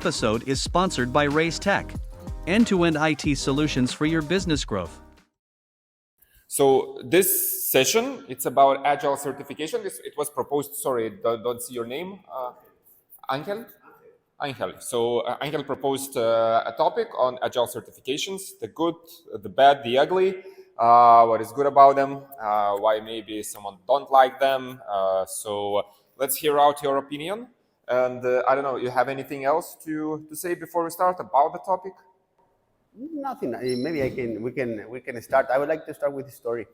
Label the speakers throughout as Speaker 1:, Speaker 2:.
Speaker 1: episode is sponsored by Raise Tech, end-to-end IT solutions for your business growth.
Speaker 2: So this session, it's about Agile certification. It was proposed, sorry, don't see your name, Angel? Angel. So Angel proposed a topic on Agile certifications, the good, the bad, the ugly, what is good about them, why maybe someone don't like them. So let's hear out your opinion. And I don't know, you have anything else to say before we start about the topic?
Speaker 3: Nothing. Maybe we can start. I would like to start with a story.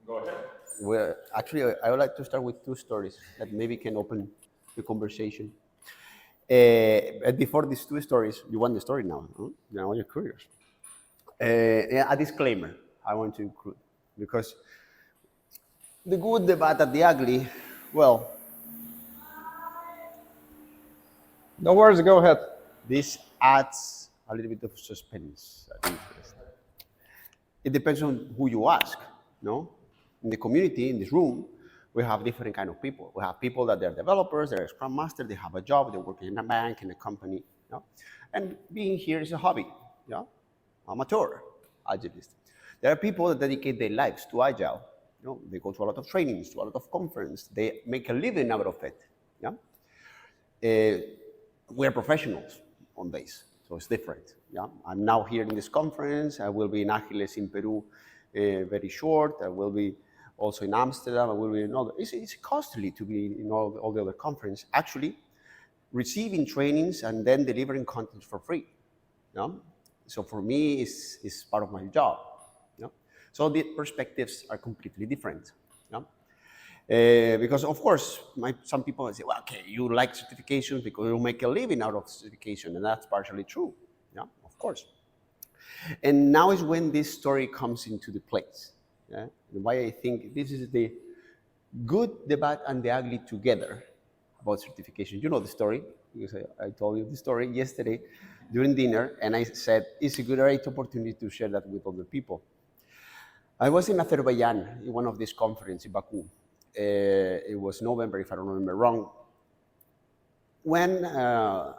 Speaker 2: Go ahead.
Speaker 3: Actually, I would like to start with two stories that maybe can open the conversation. But before these two stories, you want the story now? Huh? Now you're curious. A disclaimer I want to include, because the good, the bad, and the ugly, well,
Speaker 4: No worries, go ahead.
Speaker 3: this adds a little bit of suspense and interest. It depends on who you ask, no? In the community, in this room, we have different kind of people. We have people that they're developers, they're Scrum Master, they have a job, they're working in a bank, in a company, no? And being here is a hobby, yeah? Amateur, Agilist. There are people that dedicate their lives to Agile. You know, they go to a lot of trainings, to a lot of conference, they make a living out of it, yeah? We're professionals on this, so it's different. Yeah, I'm now here in this conference. I will be in Agiles in Peru very short. I will be also in Amsterdam. I will be in other. It's costly to be in all the other conferences. Actually, receiving trainings and then delivering content for free. Yeah? So for me, it's part of my job. Yeah? So the perspectives are completely different. Yeah? Because of course, some people say, well, okay, you like certifications because you make a living out of certification, and that's partially true, yeah, of course. And now is when this story comes into the place, yeah? And why I think this is the good, the bad, and the ugly together about certification. You know the story, because I told you the story yesterday during dinner, and I said, it's a great opportunity to share that with other people. I was in Azerbaijan in one of these conferences in Baku. It was November, if I don't remember wrong, when a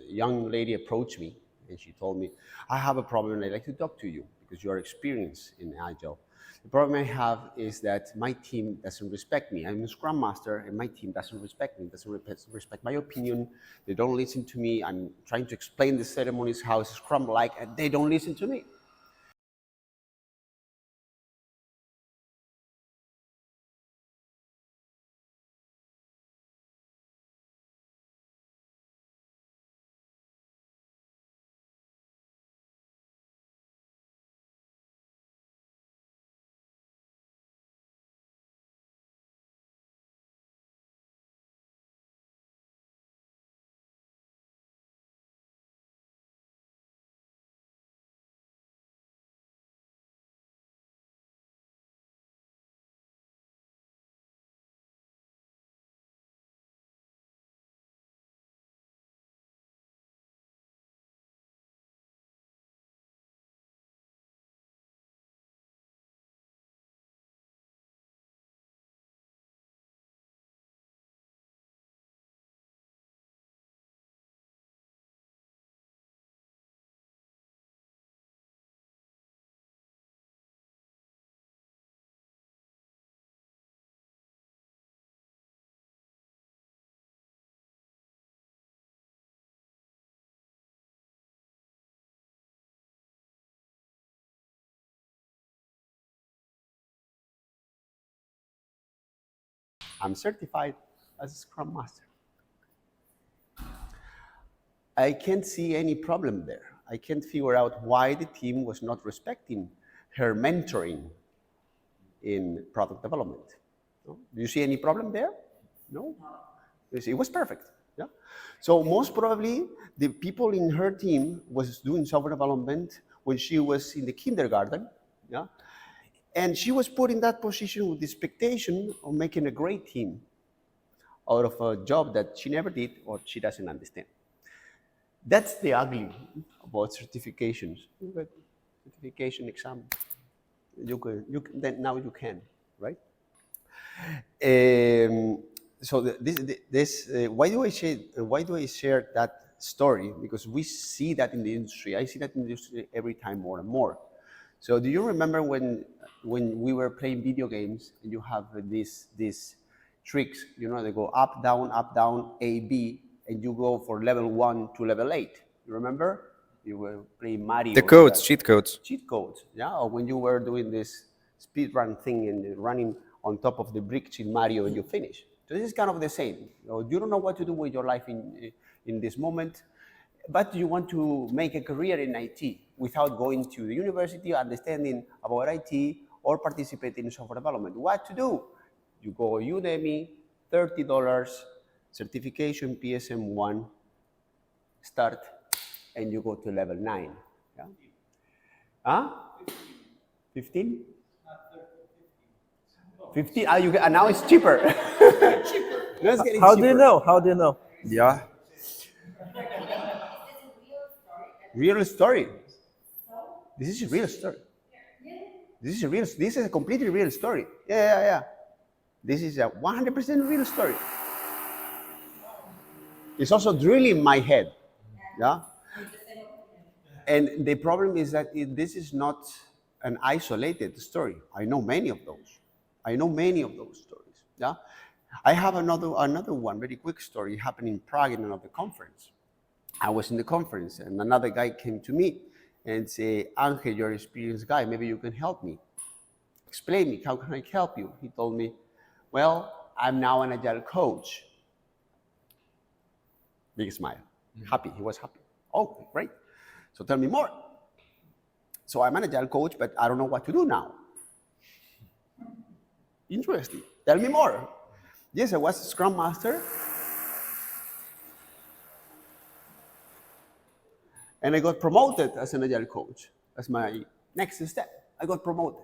Speaker 3: young lady approached me and she told me, I have a problem and I'd like to talk to you because you are experienced in Agile. The problem I have is that my team doesn't respect me. I'm a Scrum Master and my team doesn't respect me, doesn't respect my opinion. They don't listen to me. I'm trying to explain the ceremonies, how is Scrum like, and they don't listen to me. I'm certified as a Scrum Master. I can't see any problem there. I can't figure out why the team was not respecting her mentoring in product development. No? Do you see any problem there? No? It was perfect. Yeah? So most probably the people in her team was doing software development when she was in the kindergarten. Yeah? And she was put in that position with the expectation of making a great team out of a job that she never did or she doesn't understand. That's the ugly about certifications. Certification exam, now you can, right? So why do I share that story because we see that in the industry. I see that in the industry every time more and more. So do you remember when we were playing video games and you have these tricks, you know, they go up, down, A, B, and you go for level 1 to level 8. You remember? You were playing Mario.
Speaker 4: The codes, cheat codes.
Speaker 3: Cheat codes, yeah? Or when you were doing this speed run thing and running on top of the bricks in Mario and you finish. So this is kind of the same. You don't know what to do with your life in this moment, but you want to make a career in IT without going to the university, understanding about IT, or participating in software development. What to do? You go Udemy, $30, certification PSM1, start, and you go to level 9. Yeah? Huh? 15? 15? And now it's cheaper.
Speaker 4: How do you know? How do you know?
Speaker 3: Yeah. Real story. This is a real story. This is a completely real story. Yeah. This is a 100% real story. It's also drilling my head. Yeah. And the problem is that this is not an isolated story. I know many of those. Stories. Yeah. I have another one, very quick story, happened in Prague in another conference. I was in the conference and another guy came to me and said, Angel, you're an experienced guy, maybe you can help me. Explain me, how can I help you? He told me, well, I'm now an Agile coach. Big smile, happy, he was happy. Oh, great. So tell me more. So I'm an Agile coach, but I don't know what to do now. Interesting, tell me more. Yes, I was a Scrum Master. And I got promoted as an Agile coach. That's my next step. I got promoted.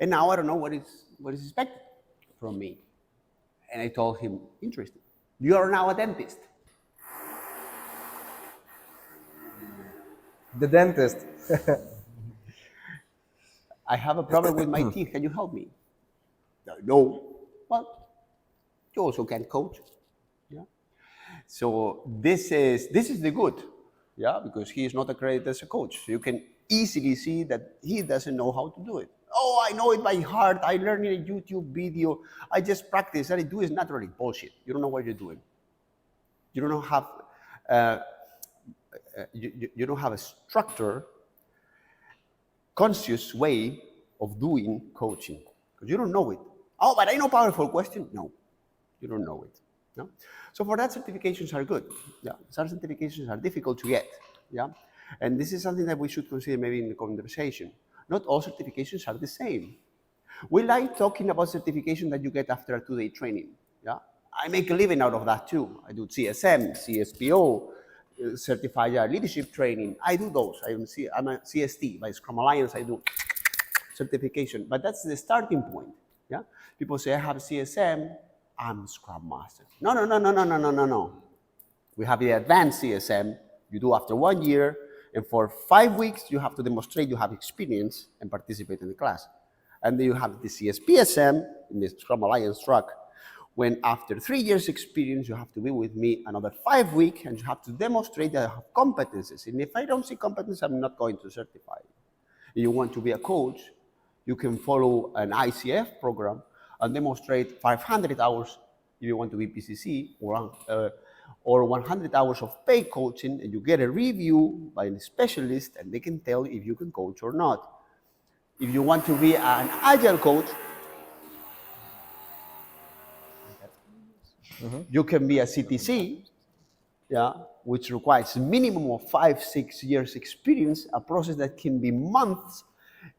Speaker 3: And now I don't know what is expected from me. And I told him, interesting. You are now a dentist.
Speaker 4: The dentist.
Speaker 3: I have a problem with my teeth. Can you help me? No. Well, you also can coach. Yeah. So this is the good. Yeah, because he is not accredited as a coach. So you can easily see that he doesn't know how to do it. Oh, I know it by heart. I learned in a YouTube video. I just practice and I do it naturally. Bullshit. You don't know what you're doing. You don't have you don't have a structured, conscious way of doing coaching because you don't know it. Oh, but I know powerful question. No, you don't know it. No? So for that, certifications are good. Yeah, some certifications are difficult to get. Yeah, and this is something that we should consider maybe in the conversation. Not all certifications are the same. We like talking about certification that you get after a 2-day training. Yeah, I make a living out of that too. I do CSM, CSPO, Certified Leadership Training. I do those. I'm a CST by Scrum Alliance. I do certification, but that's the starting point. Yeah, people say I have CSM. I'm Scrum Master. No. We have the advanced CSM. You do after 1 year, and for 5 weeks you have to demonstrate you have experience and participate in the class. And then you have the CSPSM in the Scrum Alliance track. When after 3 years experience, you have to be with me another 5 weeks, and you have to demonstrate that you have competences. And if I don't see competence, I'm not going to certify you. If you want to be a coach, you can follow an ICF program and demonstrate 500 hours if you want to be PCC, or 100 hours of paid coaching, and you get a review by a specialist, and they can tell if you can coach or not. If you want to be an Agile coach, you can be a CTC, yeah, which requires a minimum of 5-6 years experience, a process that can be months,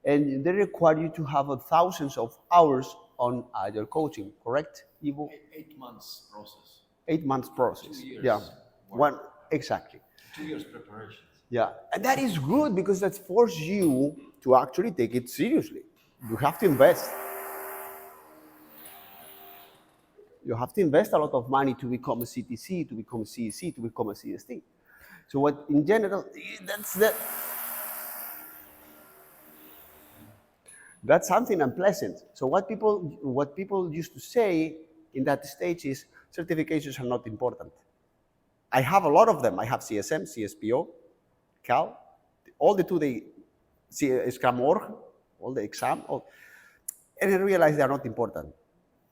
Speaker 3: and they require you to have thousands of hours on Agile coaching, correct, Ivo?
Speaker 5: 8 months process.
Speaker 3: 8 months process.
Speaker 5: 2 years.
Speaker 3: Yeah. One exactly.
Speaker 5: 2 years preparation.
Speaker 3: Yeah, and that is good because that forces you to actually take it seriously. You have to invest. You have to invest a lot of money to become a CTC, to become a CEC, to become a CST. So what, in general, that's something unpleasant. So what people used to say in that stage is certifications are not important. I have a lot of them. I have CSM, CSPO, Cal, all the 2-day Scrum Org, all the exam, and I realized they are not important.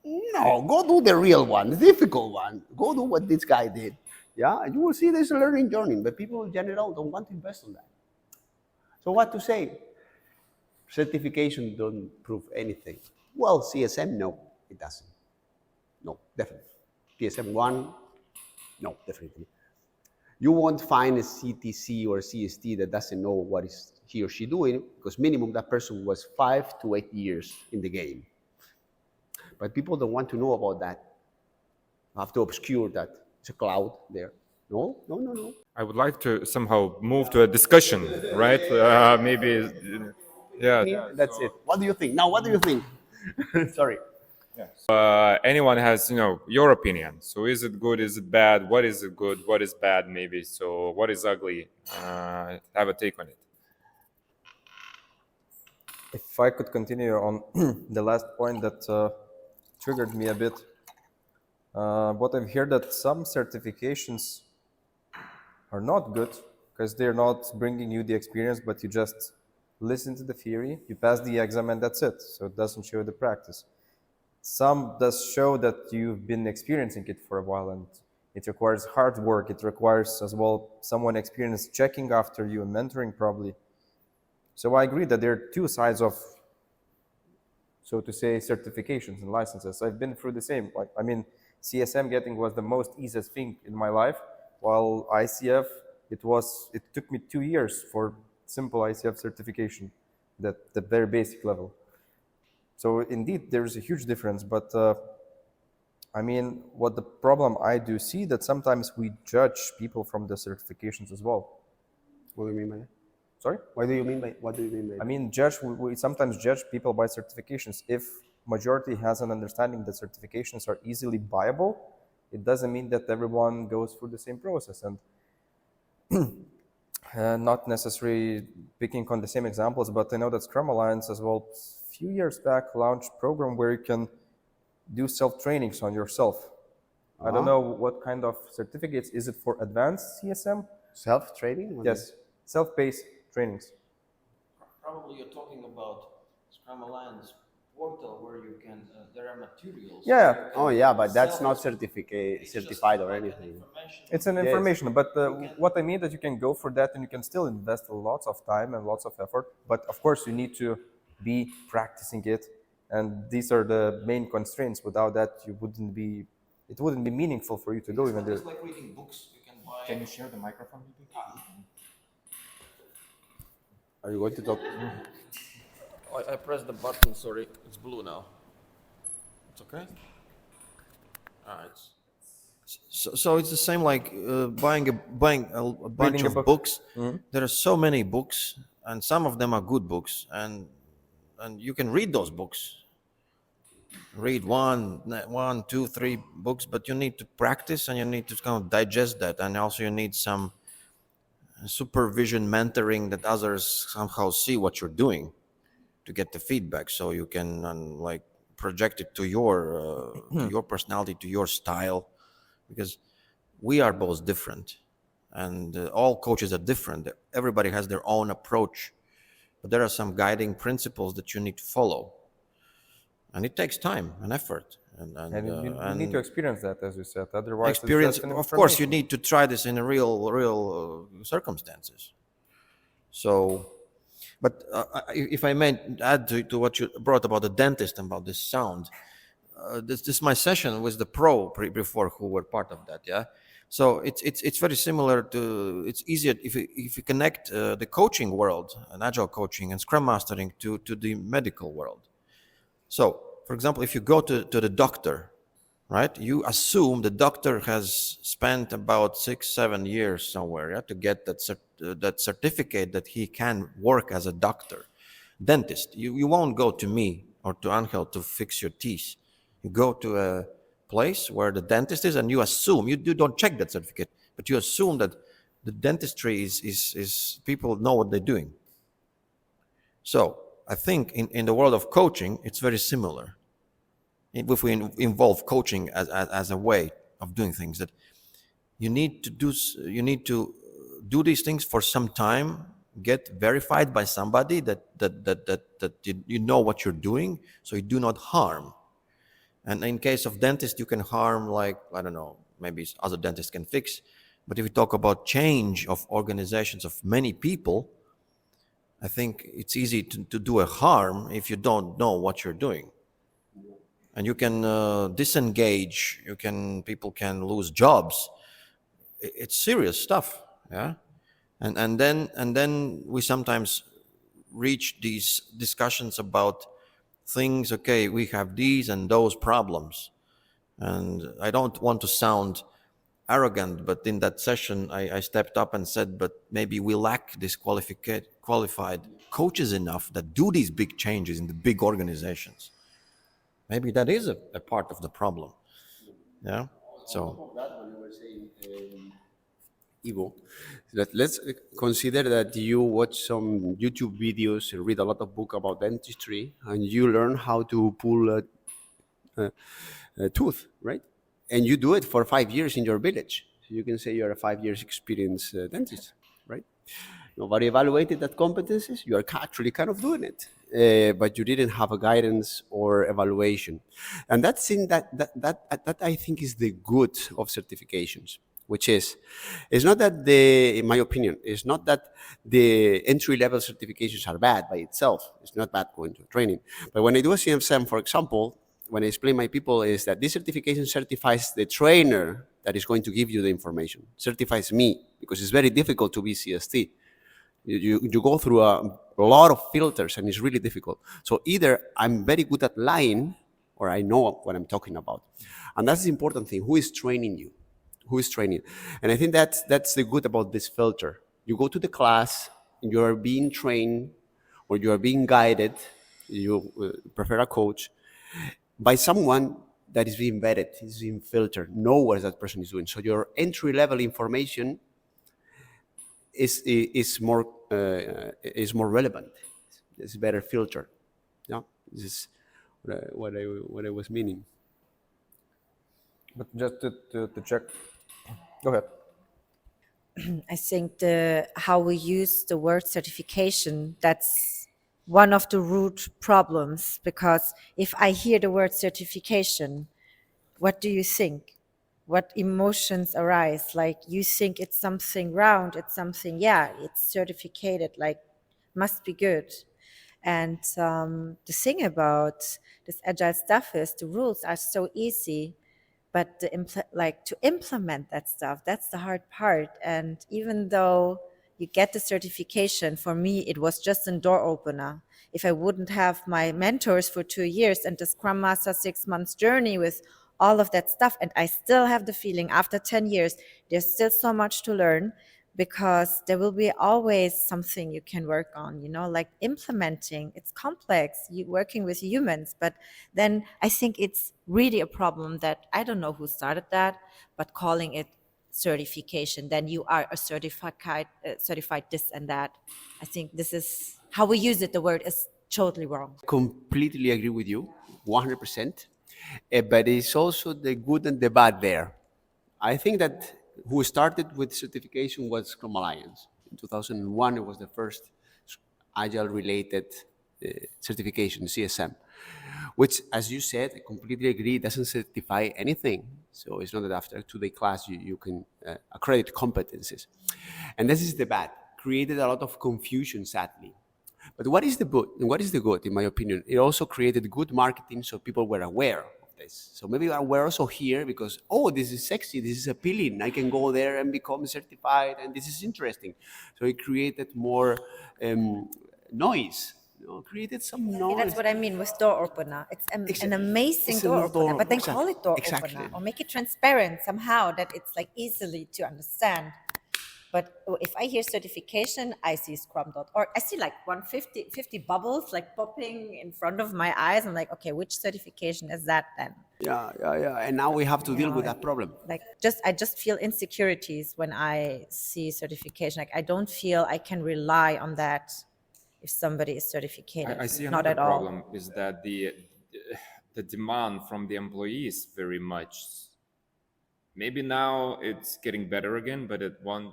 Speaker 3: No, go do the real one, the difficult one. Go do what this guy did. Yeah, and you will see there's a learning journey, but people in general don't want to invest on that. So what to say? Certification don't prove anything. Well, CSM, no, it doesn't. No, definitely. PSM1, no, definitely. You won't find a CTC or a CST that doesn't know what is he or she doing, because minimum that person was 5 to 8 years in the game. But people don't want to know about that. You have to obscure that. It's a cloud there. No.
Speaker 2: I would like to somehow move to a discussion, right? Maybe, yeah.
Speaker 3: That's it. What do you think? Now, what do you think? Sorry.
Speaker 2: Anyone has, your opinion. So is it good? Is it bad? What is it good? What is bad? Maybe. So what is ugly? Have a take on it.
Speaker 4: If I could continue on the last point that triggered me a bit, what I've heard that some certifications are not good because they're not bringing you the experience, but you just listen to the theory, you pass the exam, and that's it. So it doesn't show the practice. Some does show that you've been experiencing it for a while, and it requires hard work. It requires as well someone experienced checking after you and mentoring probably. So I agree that there are two sides of, so to say, certifications and licenses. I've been through the same. CSM getting was the most easiest thing in my life, while ICF, it took me 2 years for simple ICF certification, the very basic level. So indeed, there's a huge difference, but what the problem I do see that sometimes we judge people from the certifications as well.
Speaker 3: What do you mean by that?
Speaker 4: Sorry?
Speaker 3: What do you mean by that?
Speaker 4: We sometimes judge people by certifications. If majority has an understanding that certifications are easily buyable, it doesn't mean that everyone goes through the same process. And not necessarily picking on the same examples, but I know that Scrum Alliance as well, a few years back, launched a program where you can do self-trainings on yourself. I don't know what kind of certificates. Is it for advanced CSM?
Speaker 3: Self-training?
Speaker 4: Yes, self-paced trainings.
Speaker 5: Probably you're talking about Scrum Alliance portal where you can, there are materials.
Speaker 4: Yeah.
Speaker 3: Oh yeah, but that's not certified or anything.
Speaker 4: It's an information, but what I mean that you can go for that and you can still invest lots of time and lots of effort, but of course you need to be practicing it, and these are the main constraints. Without that, it wouldn't be meaningful for you to go even there.
Speaker 5: It's like reading books. You can buy.
Speaker 2: Can you share the microphone?
Speaker 3: Are you going to talk?
Speaker 5: I pressed the button. Sorry, it's blue now. It's okay. So it's the same like buying a bunch of books. Mm-hmm. There are so many books, and some of them are good books, and you can read those books. Read one, two, three books, but you need to practice and you need to kind of digest that, and also you need some supervision, mentoring, that others somehow see what you're doing to get the feedback, so you can project it to your personality, to your style, because we are both different, and all coaches are different. Everybody has their own approach, but there are some guiding principles that you need to follow, and it takes time and effort. And
Speaker 4: you need to experience that, as you said. Otherwise,
Speaker 5: experience. Of course, you need to try this in real circumstances. So, but if I may add to what you brought about the dentist and about this sound, this is my session with the pro before who were part of that. Yeah. So it's very similar to. It's easier if you connect the coaching world and agile coaching and Scrum mastering to the medical world. So, for example, if you go to the doctor, right, you assume the doctor has spent about 6-7 years somewhere to get that certificate that he can work as a doctor. Dentist, you won't go to me or to Angel to fix your teeth. You go to a place where the dentist is, and you assume, you don't check that certificate, but you assume that the dentistry is people know what they're doing. So I think in the world of coaching, it's very similar. If we involve coaching as a way of doing things, that you need to do these things for some time, get verified by somebody that you know what you're doing, so you do not harm. And in case of dentist, you can harm, like, I don't know, maybe other dentists can fix. But if we talk about change of organizations of many people, I think it's easy to do a harm if you don't know what you're doing. And you can disengage, people can lose jobs. It's serious stuff, yeah. And then we sometimes reach these discussions about things. Okay, we have these and those problems, and I don't want to sound arrogant, but in that session I stepped up and said, but maybe we lack this qualified coaches enough that do these big changes in the big organizations. Maybe that is a part of the problem. Yeah. So
Speaker 3: That when you were saying, Ivo, that let's consider that you watch some YouTube videos and read a lot of book about dentistry, and you learn how to pull a tooth, right? And you do it for 5 years in your village. So you can say you're a 5 years experienced dentist, right? Nobody evaluated that competencies. You are actually kind of doing it, but you didn't have a guidance or evaluation, and that's in that I think is the good of certifications, which is, it's not that in my opinion, it's not that the entry-level certifications are bad by itself. It's not bad going to training, but when I do a CMSM, for example, when I explain my people is that this certification certifies the trainer that is going to give you the information, certifies me, because it's very difficult to be CST. You go through a lot of filters and it's really difficult. So either I'm very good at lying or I know what I'm talking about. And that's the important thing. Who is training you? Who is training? And I think that's the good about this filter. You go to the class, you are being trained or you are being guided, you prefer a coach, by someone that is being vetted, is being filtered, know what that person is doing. So your entry-level information is more relevant. It's better filtered. Yeah, this is what I was meaning.
Speaker 4: But just to check. Go ahead.
Speaker 6: I think how we use the word certification, that's one of the root problems, because if I hear the word certification, what do you think? What emotions arise? Like, you think it's something round, it's something, yeah, it's certificated, like, must be good. And the thing about this agile stuff is the rules are so easy, but to implement that stuff, that's the hard part. And even though you get the certification, for me it was just a door opener. If I wouldn't have my mentors for 2 years and the Scrum Master 6 months journey with all of that stuff, and I still have the feeling after 10 years there's still so much to learn, because there will be always something you can work on, like implementing. It's complex, you working with humans, but then I think it's really a problem that, I don't know who started that, but calling it certification, then you are a certified this and that. I think this is how we use it. The word is totally wrong.
Speaker 3: Completely agree with you, 100%. But it's also the good and the bad there. I think that who started with certification was Scrum Alliance. In 2001, it was the first Agile-related certification, CSM, which, as you said, I completely agree, doesn't certify anything. So it's not that after a 2-day class you can accredit competencies. And this is the bad. Created a lot of confusion, sadly. But what is the good, in my opinion? It also created good marketing, so people were aware of this. So maybe we're also here because, oh, this is sexy, this is appealing. I can go there and become certified, and this is interesting. So it created more noise. Created some noise.
Speaker 6: That's what I mean with door opener. It's an amazing door opener, but then call it door opener or make it transparent somehow that it's like easily to understand. But if I hear certification, I see scrum.org. I see like 50 bubbles like popping in front of my eyes. I'm like, okay, which certification is that then?
Speaker 3: Yeah. And now we have to deal with that problem.
Speaker 6: Like, I just feel insecurities when I see certification. Like, I don't feel I can rely on that if somebody is certificated.
Speaker 2: I see
Speaker 6: not
Speaker 2: another
Speaker 6: at all.
Speaker 2: problem is that the demand from the employees very much Maybe now it's getting better again, but at one,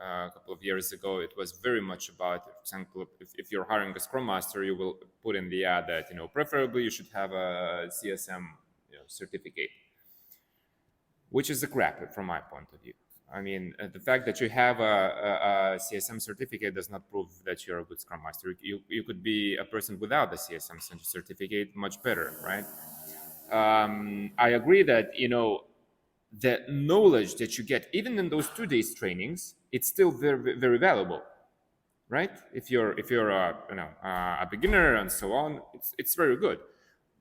Speaker 2: a couple of years ago, it was very much about, for example, if you're hiring a Scrum Master, you will put in the ad that, preferably you should have a CSM, certificate, which is a crap from my point of view. I mean, the fact that you have a CSM certificate does not prove that you're a good Scrum Master. You could be a person without the CSM certificate much better, right? I agree that, the knowledge that you get, even in those 2 days trainings, it's still very, very valuable, right? If you're a beginner and so on, it's very good.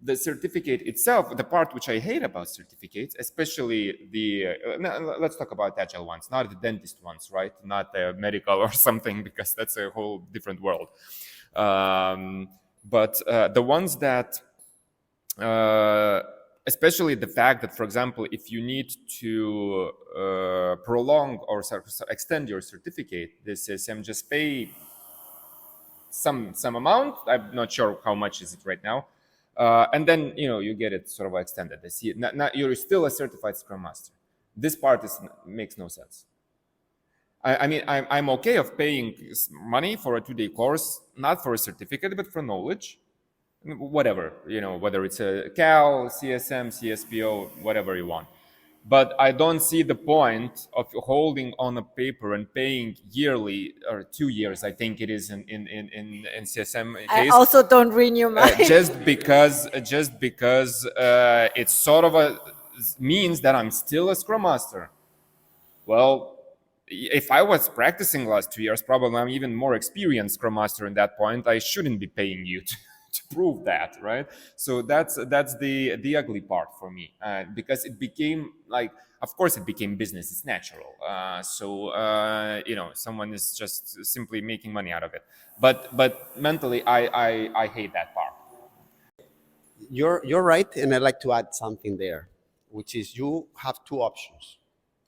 Speaker 2: The certificate itself, the part which I hate about certificates, especially let's talk about agile ones, not the dentist ones, right? Not medical or something, because that's a whole different world. But the ones that, especially the fact that, for example, if you need to prolong or extend your certificate, the CSM just pay some amount. I'm not sure how much is it right now. And then, you get it sort of extended. You're still a certified Scrum Master. This part makes no sense. I mean, I'm okay of paying money for a 2-day course, not for a certificate, but for knowledge. Whatever, whether it's a CAL, CSM, CSPO, whatever you want. But I don't see the point of holding on a paper and paying yearly, or 2 years, I think it is in CSM case.
Speaker 6: I also don't renew mine.
Speaker 2: just because it's sort of means that I'm still a Scrum Master. Well, if I was practicing last 2 years, probably I'm even more experienced Scrum Master in that point. I shouldn't be paying you to prove that, right? So that's the ugly part for me, because it became of course it became business. It's natural. Someone is just simply making money out of it. But mentally, I hate that part.
Speaker 3: You're right, and I'd like to add something there, which is you have 2 options.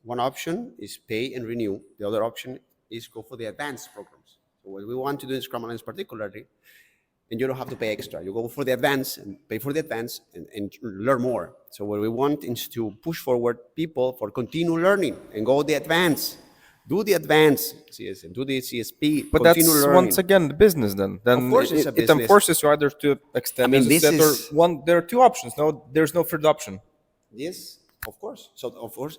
Speaker 3: One option is pay and renew. The other option is go for the advanced programs. So what we want to do in Scrum Alliance particularly, and you don't have to pay extra. You go for the advance and pay for the advance and learn more. So what we want is to push forward people for continue learning and go the advance. Do the advance CSM, do the CSP.
Speaker 4: But that's learning. Once again the business. Then
Speaker 3: of course it's a business.
Speaker 4: It enforces you either to extend. I mean, there are 2 options. No, there's no third option.
Speaker 3: Yes, of course. So of course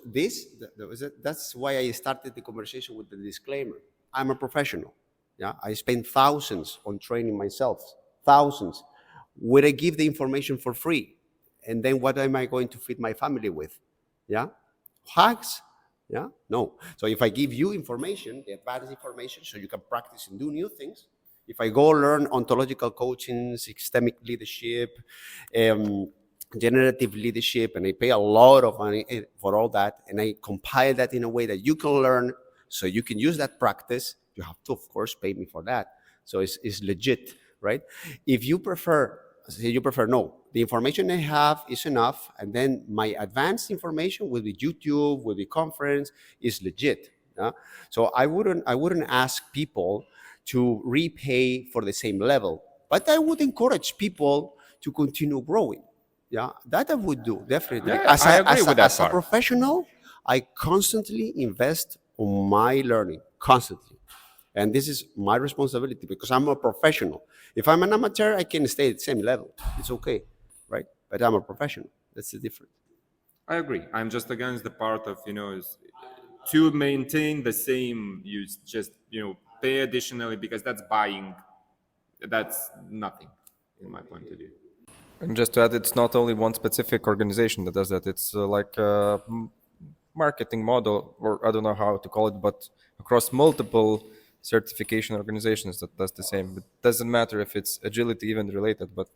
Speaker 3: that's why I started the conversation with the disclaimer. I'm a professional. Yeah, I spend thousands on training myself, thousands. Would I give the information for free? And then what am I going to feed my family with? Yeah, hacks? Yeah, no. So if I give you information, the advanced information, so you can practice and do new things. If I go learn ontological coaching, systemic leadership, generative leadership, and I pay a lot of money for all that, and I compile that in a way that you can learn, so you can use that practice. You have to, of course, pay me for that. So it's legit, right? If you prefer, no, the information I have is enough, and then my advanced information will be YouTube, will be conference, is legit. So I wouldn't ask people to repay for the same level, but I would encourage people to continue growing. Yeah, that I would do, definitely.
Speaker 2: Yeah, I agree with that
Speaker 3: as a professional, I constantly invest on my learning, constantly. And this is my responsibility because I'm a professional. If I'm an amateur, I can stay at the same level. It's okay, right? But I'm a professional. That's the difference.
Speaker 2: I agree. I'm just against the part of, to maintain the same, you just, pay additionally because that's buying. That's nothing in my point of view.
Speaker 4: And just to add, it's not only one specific organization that does that. It's like a marketing model, or I don't know how to call it, but across multiple certification organizations that does the same. It doesn't matter if it's agility even related, but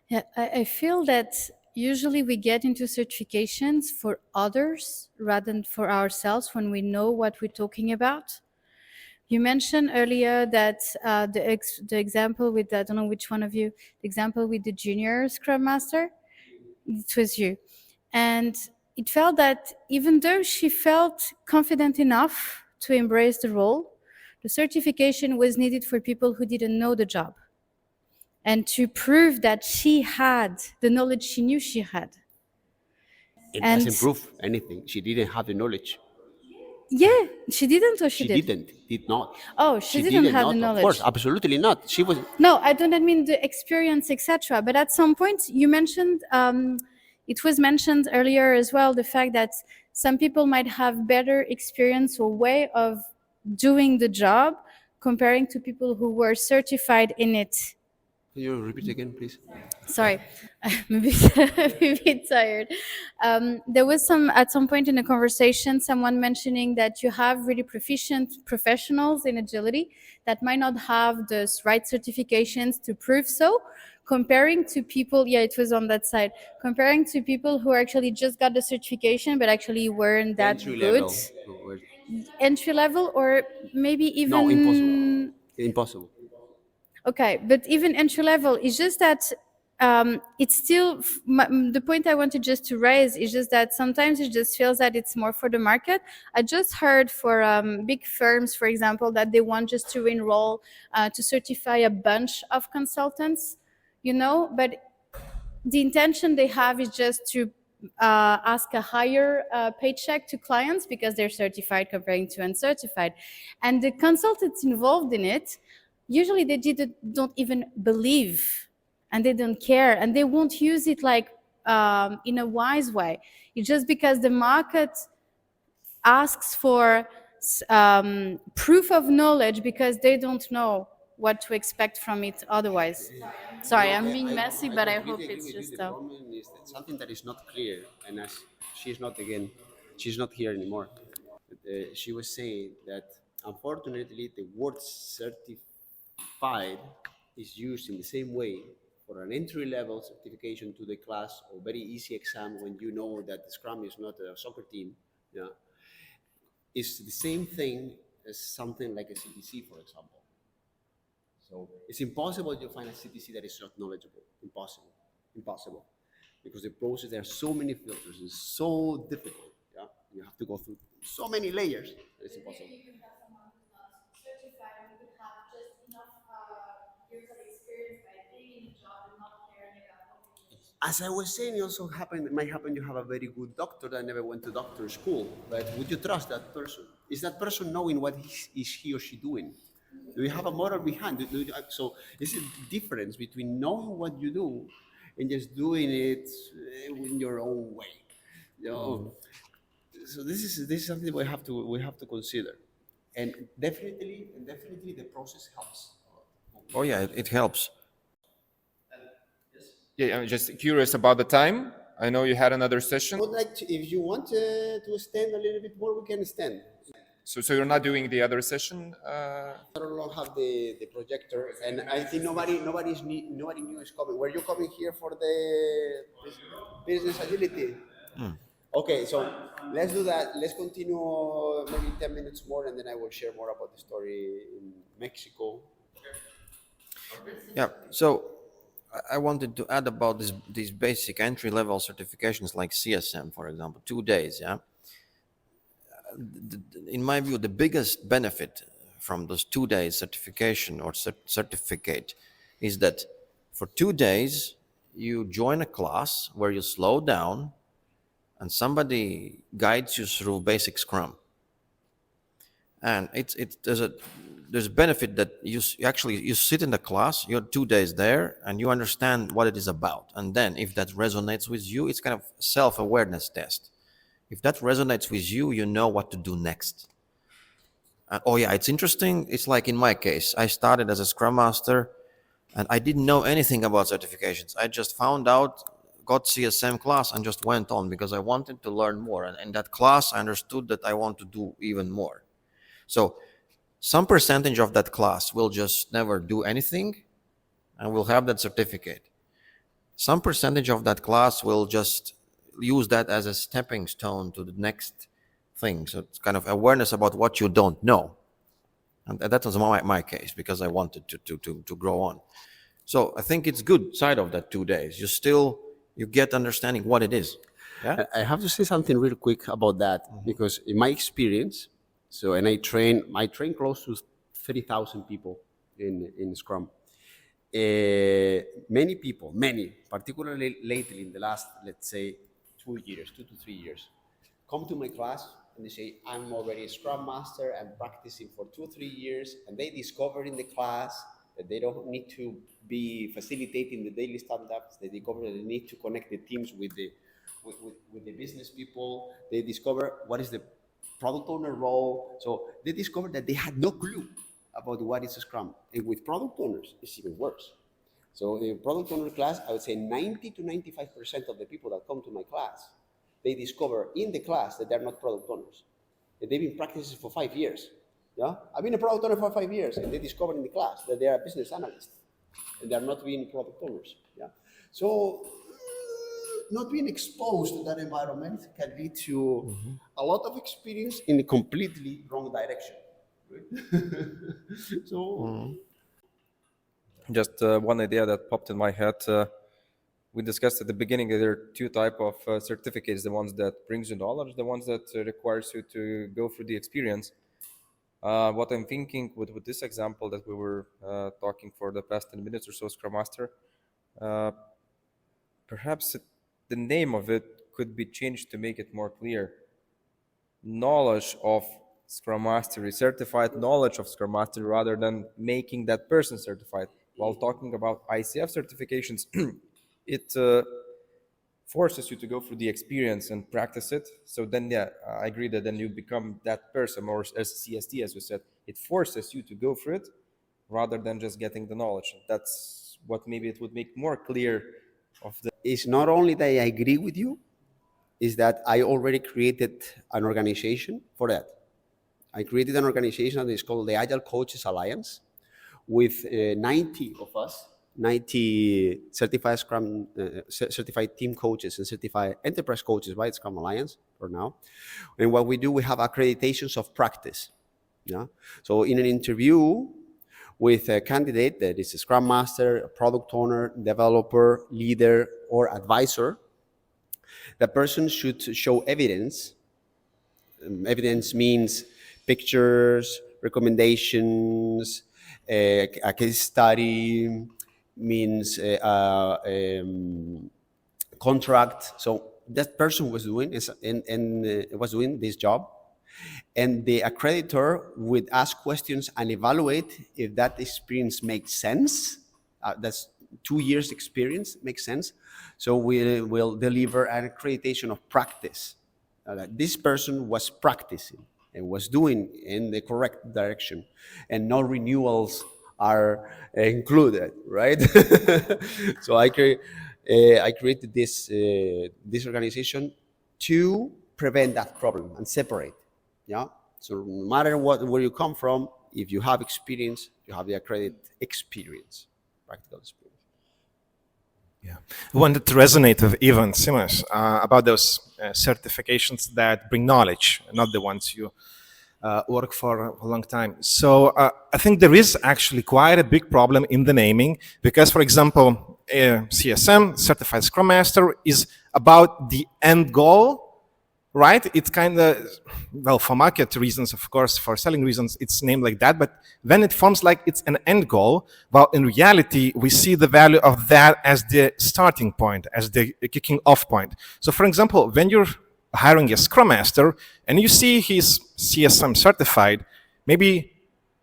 Speaker 7: Yeah, I feel that usually we get into certifications for others rather than for ourselves when we know what we're talking about. You mentioned earlier that the example with, I don't know which one of you, the example with the junior Scrum Master, it was you. And it felt that even though she felt confident enough to embrace the role, the certification was needed for people who didn't know the job and to prove that she had the knowledge she knew she had.
Speaker 3: It
Speaker 7: And
Speaker 3: doesn't prove anything. She didn't have the knowledge.
Speaker 7: yeah, she didn't, or she did.
Speaker 3: Did not.
Speaker 7: Oh, she didn't
Speaker 3: didn't
Speaker 7: have the
Speaker 3: not. Of course,
Speaker 7: knowledge.
Speaker 3: absolutely not. She was.
Speaker 7: No, I do not mean the experience, etc. But at some point, you mentioned, it was mentioned earlier as well, the fact that some people might have better experience or way of doing the job comparing to people who were certified in it.
Speaker 3: Can you repeat again, please?
Speaker 7: Sorry, I'm a bit tired. There was at some point in the conversation, someone mentioning that you have really proficient professionals in agility that might not have the right certifications to prove so, comparing to people, yeah, it was on that side, comparing to people who actually just got the certification but actually weren't that
Speaker 3: Entry
Speaker 7: good.
Speaker 3: level.
Speaker 7: Entry level, or maybe even.
Speaker 3: No, impossible. Impossible.
Speaker 7: Okay, but even entry level is just that it's still the point I wanted just to raise is just that sometimes it just feels that it's more for the market. I just heard for big firms, for example, that they want just to enroll to certify a bunch of consultants, but the intention they have is just to ask a higher paycheck to clients because they're certified comparing to uncertified, and the consultants involved in it usually they don't even believe, and they don't care, and they won't use it like in a wise way. It's just because the market asks for proof of knowledge because they don't know what to expect from it otherwise. Sorry, I'm being messy, but I hope it's just.
Speaker 3: The problem is that something that is not clear, and as she's not here anymore. She was saying that unfortunately the word certified is used in the same way for an entry-level certification to the class or very easy exam when you know that the Scrum is not a soccer team. Yeah, it's the same thing as something like a CTC, for example. So it's impossible to find a CTC that is not knowledgeable. Impossible. Because the process, there are so many filters, it's so difficult. Yeah, you have to go through so many layers. It's impossible. As I was saying, it also might happen you have a very good doctor that never went to doctor school, but would you trust that person? Is that person knowing what is he or she doing? Do you have a moral behind? So it's a difference between knowing what you do and just doing it in your own way. So this is something we have to consider, and definitely the process helps.
Speaker 5: Oh yeah, it helps.
Speaker 2: Yeah, I'm just curious about the time. I know you had another session.
Speaker 3: I would like to, if you want to extend a little bit more, we can extend.
Speaker 2: So you're not doing the other session?
Speaker 3: I don't have the projector, and I think nobody new is coming. Were you coming here for the business agility? Okay, so let's do that. Let's continue maybe 10 minutes more, and then I will share more about the story in Mexico.
Speaker 5: Yeah. So I wanted to add about these basic entry-level certifications like CSM, for example, 2 days. Yeah. In my view, the biggest benefit from those 2 days certification or certificate is that for 2 days you join a class where you slow down and somebody guides you through basic Scrum. And there's a benefit that you sit in the class, you're 2 days there, and you understand what it is about. And then if that resonates with you, it's kind of a self-awareness test. If that resonates with you, you know what to do next. Oh yeah, it's interesting. It's like in my case, I started as a Scrum Master, and I didn't know anything about certifications. I just found out, got CSM class, and just went on because I wanted to learn more. And in that class, I understood that I want to do even more. So some percentage of that class will just never do anything and will have that certificate. Some percentage of that class will just use that as a stepping stone to the next thing. So it's kind of awareness about what you don't know. And that was my case because I wanted to grow on. So I think it's good side of that 2 days. You get understanding what it is. Yeah?
Speaker 3: I have to say something real quick about that, because in my experience, and I train close to 30,000 people in Scrum. Many people, particularly lately in the last, let's say, 2 years, 2 to 3 years, come to my class and they say, I'm already a Scrum Master, I'm practicing for 2 or 3 years, and they discover in the class that they don't need to be facilitating the daily stand-ups, they discover that they need to connect the teams with the business people, they discover what is the product owner role. So they discovered that they had no clue about what is a Scrum. And with product owners, it's even worse. So the product owner class, I would say 90 to 95% of the people that come to my class, they discover in the class that they're not product owners. And they've been practicing for 5 years. Yeah? I've been a product owner for 5 years, and they discover in the class that they are a business analyst, and they're not being product owners. Yeah? So not being exposed to that environment can lead to a lot of experience in a completely wrong direction. Right? So
Speaker 4: Just one idea that popped in my head. We discussed at the beginning that there are two type of certificates: the ones that brings you knowledge, the ones that requires you to go through the experience. What I'm thinking with this example that we were talking for the past 10 minutes or so, Scrum Master, perhaps the name of it could be changed to make it more clear. Knowledge of Scrum Mastery, certified knowledge of Scrum Mastery, rather than making that person certified. While talking about ICF certifications, it forces you to go through the experience and practice it. So then, yeah, I agree that then you become that person, or as CST, as we said, it forces you to go through it rather than just getting the knowledge. That's what maybe it would make more clear of the.
Speaker 3: it's not only that I agree with you, is that I already created an organization for that. I created an organization that is called the Agile Coaches Alliance with 90 of us, 90 certified Scrum, certified team coaches and certified enterprise coaches by Scrum Alliance for now. And what we do, we have accreditations of practice. Yeah. So in an interview with a candidate that is a Scrum Master, a product owner, developer, leader, or advisor, the person should show evidence. Evidence means pictures, recommendations, a case study, means contract. So that person was doing was doing this job, and the accreditor would ask questions and evaluate if that experience makes sense. That's 2 years experience makes sense. So we will deliver an accreditation of practice. That this person was practicing and was doing in the correct direction, and no renewals are included, right? So I created this organization to prevent that problem and separate. Yeah. So no matter where you come from, if you have experience, you have the accredited experience, practical experience.
Speaker 8: Yeah, I wanted to resonate with Ivan Simmons about those certifications that bring knowledge, not the ones you work for a long time. So I think there is actually quite a big problem in the naming because, for example, CSM, Certified Scrum Master, is about the end goal, right? It's kind of, well, for market reasons, of course, for selling reasons, it's named like that, but then it forms like it's an end goal, while in reality, we see the value of that as the starting point, as the kicking off point. So for example, when you're hiring a Scrum Master and you see he's CSM certified, maybe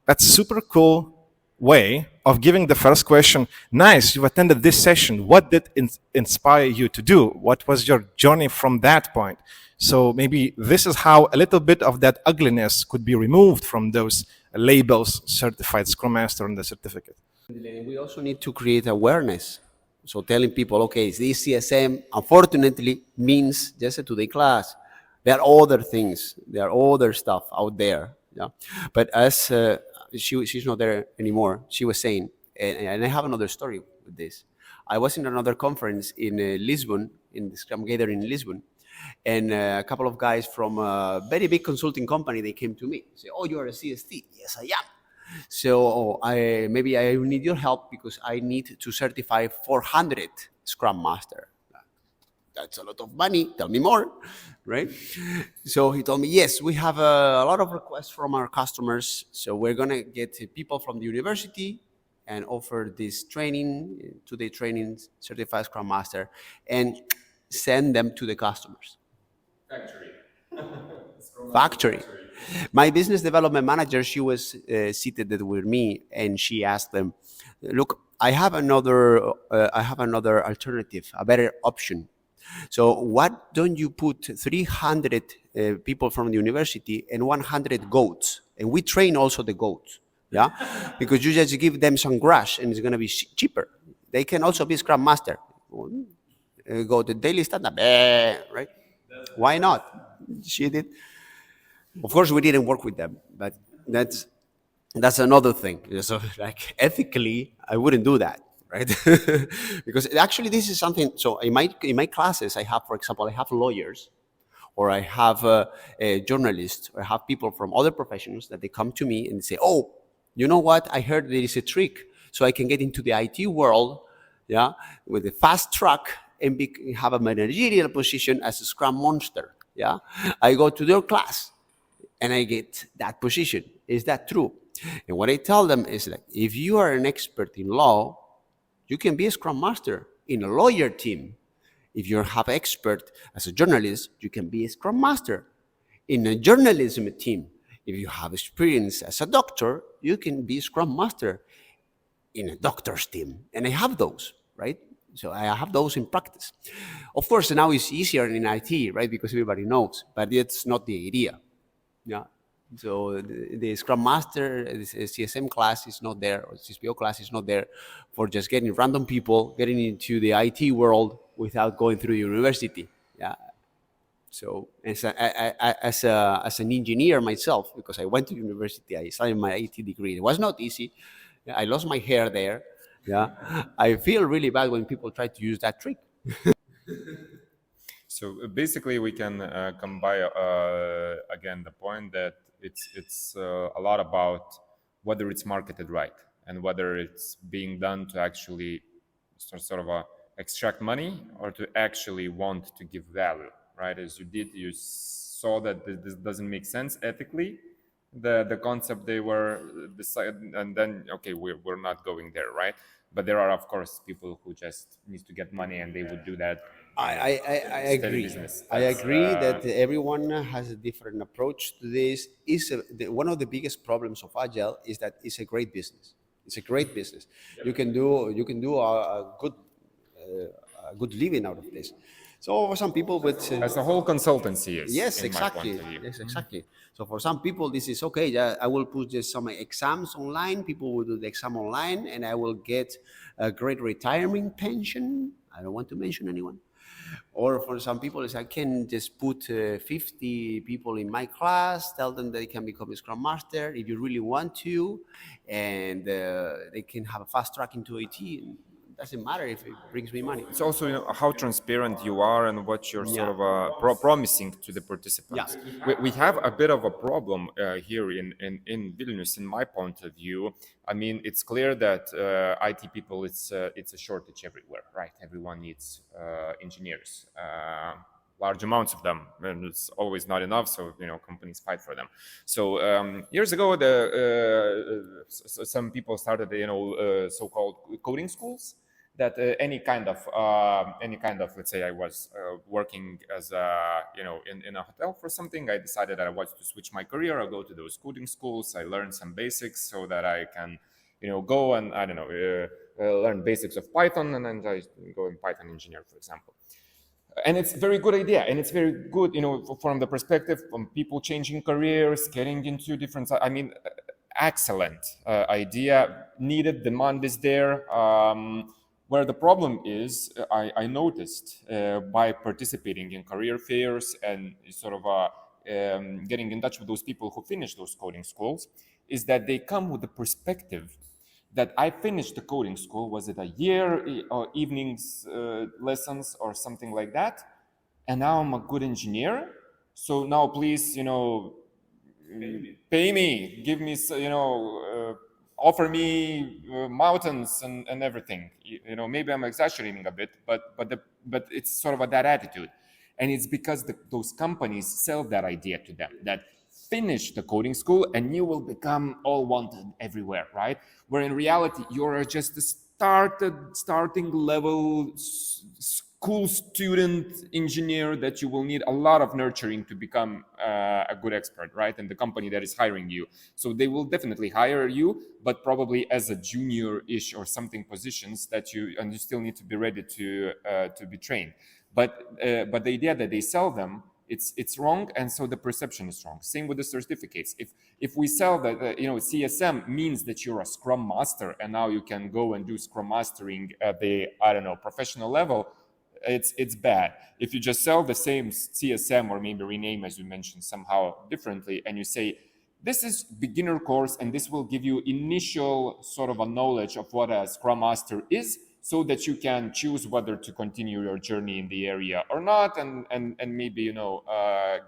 Speaker 8: that's a super cool way of giving the first question. Nice, you've attended this session. What did inspire you to do? What was your journey from that point? So maybe this is how a little bit of that ugliness could be removed from those labels, certified Scrum Master and the certificate.
Speaker 3: We also need to create awareness. So telling people, okay, this CSM unfortunately means just a today class. There are other things, there are other stuff out there. Yeah, but as she's not there anymore, she was saying, and I have another story with this. I was in another conference in Lisbon, in the Scrum Gathering in Lisbon, and a couple of guys from a very big consulting company, they came to me, say, "Oh, you are a CST?" "Yes, I am." So maybe I need your help because I need to certify 400 Scrum Master. That's a lot of money. Tell me more, right? So he told me, yes, we have a lot of requests from our customers. So we're going to get people from the university and offer this training, 2-day training, certified Scrum Master. And send them to the customers. Factory. My business development manager, she was seated with me, and she asked them, "Look, I have another alternative, a better option. So what don't you put 300 people from the university and 100 goats, and we train also the goats, yeah, because you just give them some grass and it's going to be cheaper. They can also be Scrum Master. Go to daily stand-up, right? Why not?" She did. Of course, we didn't work with them, but that's another thing. So, like, ethically, I wouldn't do that, right? Because actually, this is something. So, in my classes, I have, for example, I have lawyers, or I have journalists, or I have people from other professions that they come to me and say, "Oh, you know what? I heard there is a trick, so I can get into the IT world, yeah, with a fast track and have a managerial position as a Scrum Monster." Yeah, I go to their class and I get that position. Is that true? And what I tell them is, like, if you are an expert in law, you can be a Scrum Master in a lawyer team. If you have expert as a journalist, you can be a Scrum Master in a journalism team. If you have experience as a doctor, you can be a Scrum Master in a doctor's team. And I have those, right? So I have those in practice. Of course, now it's easier in IT, right? Because everybody knows, but it's not the idea. Yeah. So the Scrum Master, the CSM class is not there, or CSPO class is not there for just getting random people getting into the IT world without going through university. Yeah. So as an engineer myself, because I went to university, I studied my IT degree. It was not easy. I lost my hair there. Yeah. I feel really bad when people try to use that trick.
Speaker 2: So basically, we can come by again the point that it's a lot about whether it's marketed right and whether it's being done to actually sort of extract money or to actually want to give value, right? As you saw that this doesn't make sense ethically, the concept they were decided, and then okay, we're not going there, right? But there are, of course, people who just need to get money and they would do that.
Speaker 3: I agree. I agree that everyone has a different approach to this. One of the biggest problems of Agile is that it's a great business. It's a great business. You can do a good living out of this. So for some people, with
Speaker 2: as the whole consultancy is.
Speaker 3: Yes, exactly. Yes, exactly. So for some people, this is okay. I will put just some exams online. People will do the exam online, and I will get a great retirement pension. I don't want to mention anyone. Or for some people, I can just put 50 people in my class, tell them they can become a Scrum Master if you really want to, and they can have a fast track into IT. It doesn't matter if it brings me money.
Speaker 2: It's also how transparent you are and what you're sort of promising to the participants. Yeah. We have a bit of a problem here in Vilnius, in my point of view. I mean, it's clear that IT people, it's a shortage everywhere, right? Everyone needs engineers, large amounts of them, and it's always not enough. So companies fight for them. So years ago, some people started so-called coding schools. That any kind of let's say I was working as in a hotel for something. I decided that I wanted to switch my career. I'll go to those coding schools. I learned some basics so that I can go and learn basics of Python, and then I go in Python engineer, for example. And it's a very good idea, and it's very good from the perspective of people changing careers, getting into different. I mean, excellent idea. Needed, demand is there. Where the problem is, I noticed by participating in career fairs and sort of getting in touch with those people who finish those coding schools, is that they come with the perspective that I finished the coding school, was it a year or evenings lessons or something like that, and now I'm a good engineer, so now please, pay me, give me, offer me mountains and everything. Maybe I'm exaggerating a bit, but it's sort of that attitude, and it's because those companies sell that idea to them that finish the coding school and you will become all wanted everywhere, right? Where in reality you're just a starting level cool student engineer that you will need a lot of nurturing to become a good expert, right? And the company that is hiring you. So they will definitely hire you, but probably as a junior-ish or something positions that you still need to be ready to be trained. But the idea that they sell them, it's wrong, and so the perception is wrong. Same with the certificates. If we sell that CSM means that you're a Scrum Master and now you can go and do Scrum Mastering at the professional level, it's bad. If you just sell the same CSM or maybe rename, as you mentioned, somehow differently, and you say this is beginner course and this will give you initial sort of a knowledge of what a Scrum Master is, so that you can choose whether to continue your journey in the area or not, and maybe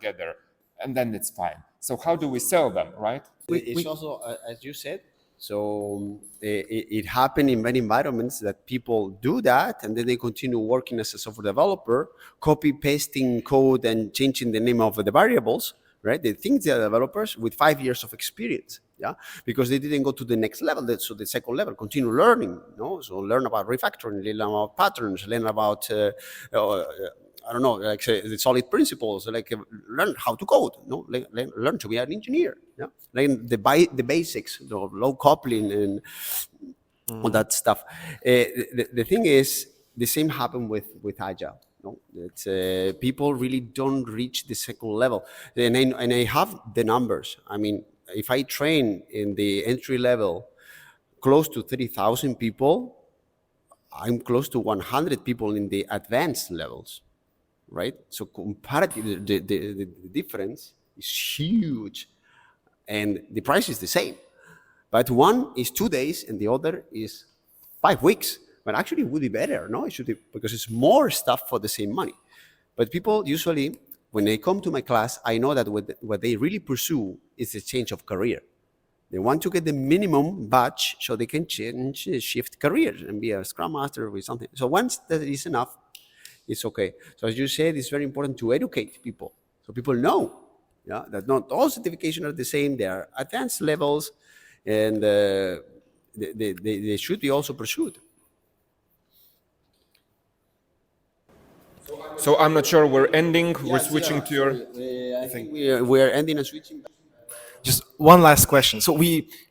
Speaker 2: get there, and then it's fine. So how do we sell them, right?
Speaker 3: It's also, as you said, so it happened in many environments that people do that, and then they continue working as a software developer, copy pasting code and changing the name of the variables, right? They think they're developers with 5 years of experience, yeah, because they didn't go to the next level. So the second level, continue learning, so learn about refactoring, learn about patterns, learn about I don't know, like say, the solid principles, like learn how to code, learn to be an engineer, yeah, learn the basics, low coupling and all that stuff. The thing is, the same happened with Agile. It's, people really don't reach the second level, and I have the numbers. I mean, if I train in the entry level close to 30,000 people, I'm close to 100 people in the advanced levels, right? So comparatively, the difference is huge, and the price is the same. But one is 2 days and the other is 5 weeks. But actually, it would be better, no? It should be, because it's more stuff for the same money. But people usually, when they come to my class, I know that what they really pursue is a change of career. They want to get the minimum batch so they can shift careers and be a Scrum Master or something. So once that is enough, it's okay. So as you said, it's very important to educate people, so people know, yeah, that not all certifications are the same. They are advanced levels, and they should be also pursued.
Speaker 2: So I'm not sure we're ending. We're switching to your.
Speaker 3: I think we are ending and switching.
Speaker 8: Just one last question. So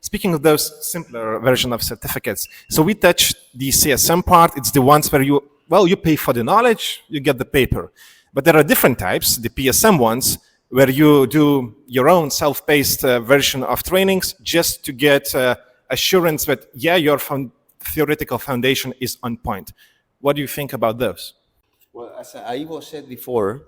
Speaker 8: speaking of those simpler version of certificates, so we touched the CSM part. It's the ones where you pay for the knowledge, you get the paper. But there are different types, the PSM ones, where you do your own self-paced version of trainings just to get assurance that, your theoretical foundation is on point. What do you think about those?
Speaker 3: Well, as I said before,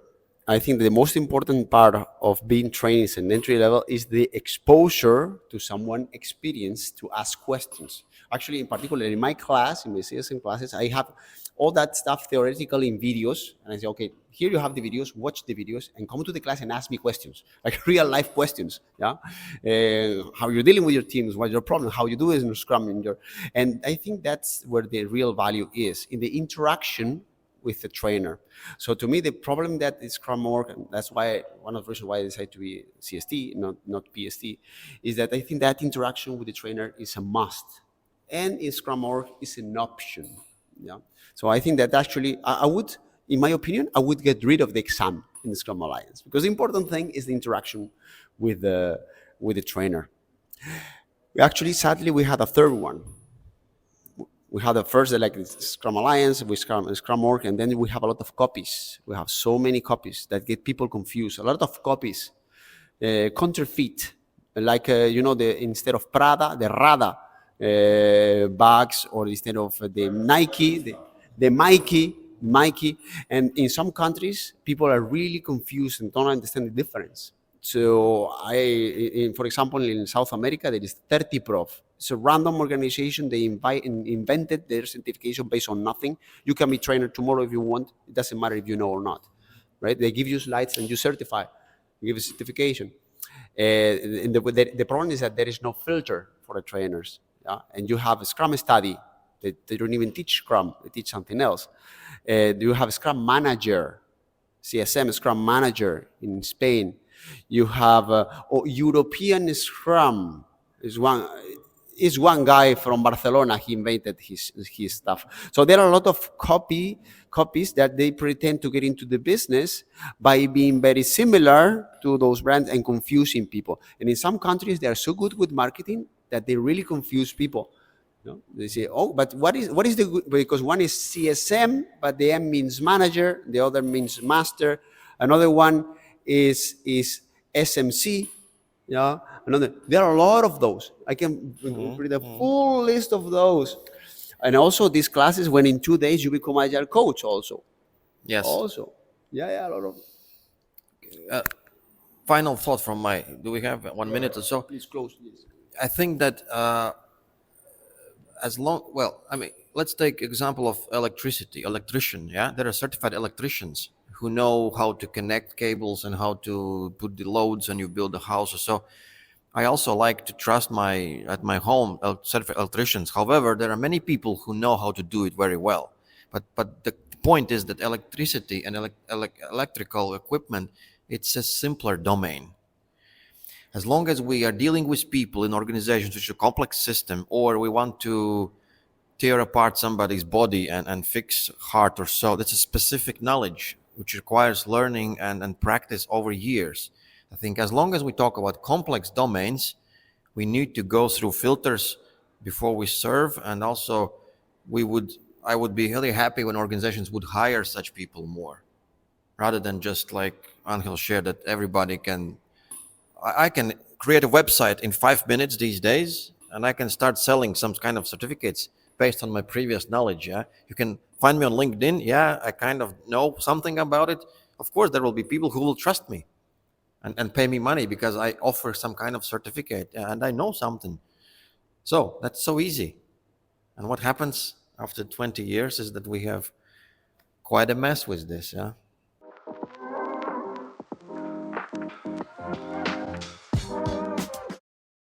Speaker 3: I think the most important part of being trained as an entry level is the exposure to someone experienced to ask questions. Actually, in particular, in my class, in my CSM classes, I have all that stuff theoretically in videos. And I say, okay, here you have the videos, watch the videos, and come to the class and ask me questions, like real life questions. Yeah, how you're dealing with your teams, what's your problem, how you do it in Scrum. And I think that's where the real value is, in the interaction with the trainer. So to me, the problem that is Scrum Org, and that's why one of the reasons why I decided to be CST, not PST, is that I think that interaction with the trainer is a must, and in Scrum Org is an option. Yeah. So I think that actually, I would, in my opinion, I would get rid of the exam in the Scrum Alliance, because the important thing is the interaction with the trainer. Actually, sadly, we had a third one. We had the first, like Scrum Alliance, with Scrum Org, and then we have a lot of copies. We have so many copies that get people confused. A lot of copies, counterfeit, like instead of Prada, the Rada bags, or instead of the Nike, the Mikey. And in some countries, people are really confused and don't understand the difference. So for example, in South America, there is 30 Prof. It's a random organization. They invented their certification based on nothing. You can be trainer tomorrow if you want. It doesn't matter if you know or not, right? They give you slides and you certify. You give a certification. And the problem is that there is no filter for the trainers. Yeah? And you have a Scrum study. They don't even teach Scrum. They teach something else. You have a Scrum Manager, CSM Scrum Manager in Spain. You have European Scrum is one. is one guy from Barcelona. He invented his stuff. So there are a lot of copies that they pretend to get into the business by being very similar to those brands and confusing people. And in some countries, they are so good with marketing that they really confuse people. You know, they say, "Oh, but what is the good?" Because one is CSM, but the M means manager, the other means master. Another one is SMC. Yeah, there are a lot of those. I can read a full list of those. And also these classes, when in 2 days you become Agile coach also.
Speaker 5: Yes.
Speaker 3: Also. Yeah, a lot of.
Speaker 5: Final thought from my. Do we have 1 minute or so?
Speaker 3: Please close. Please.
Speaker 5: I think that let's take example of electrician. Yeah, there are certified electricians who know how to connect cables and how to put the loads when you build a house or so. I also like to trust at my home certified electricians. However, there are many people who know how to do it very well. But the point is that electricity and electrical equipment, it's a simpler domain. As long as we are dealing with people in organizations which are a complex system, or we want to tear apart somebody's body and fix heart or so, that's a specific knowledge which requires learning and practice over years. I think as long as we talk about complex domains, we need to go through filters before we serve. And also I would be really happy when organizations would hire such people more, rather than just like Angel shared that everybody can. I can create a website in 5 minutes these days, and I can start selling some kind of certificates based on my previous knowledge. Yeah, you can find me on LinkedIn. Yeah, I kind of know something about it. Of course, there will be people who will trust me and pay me money because I offer some kind of certificate and I know something. So that's so easy. And what happens after 20 years is that we have quite a mess with this. Yeah.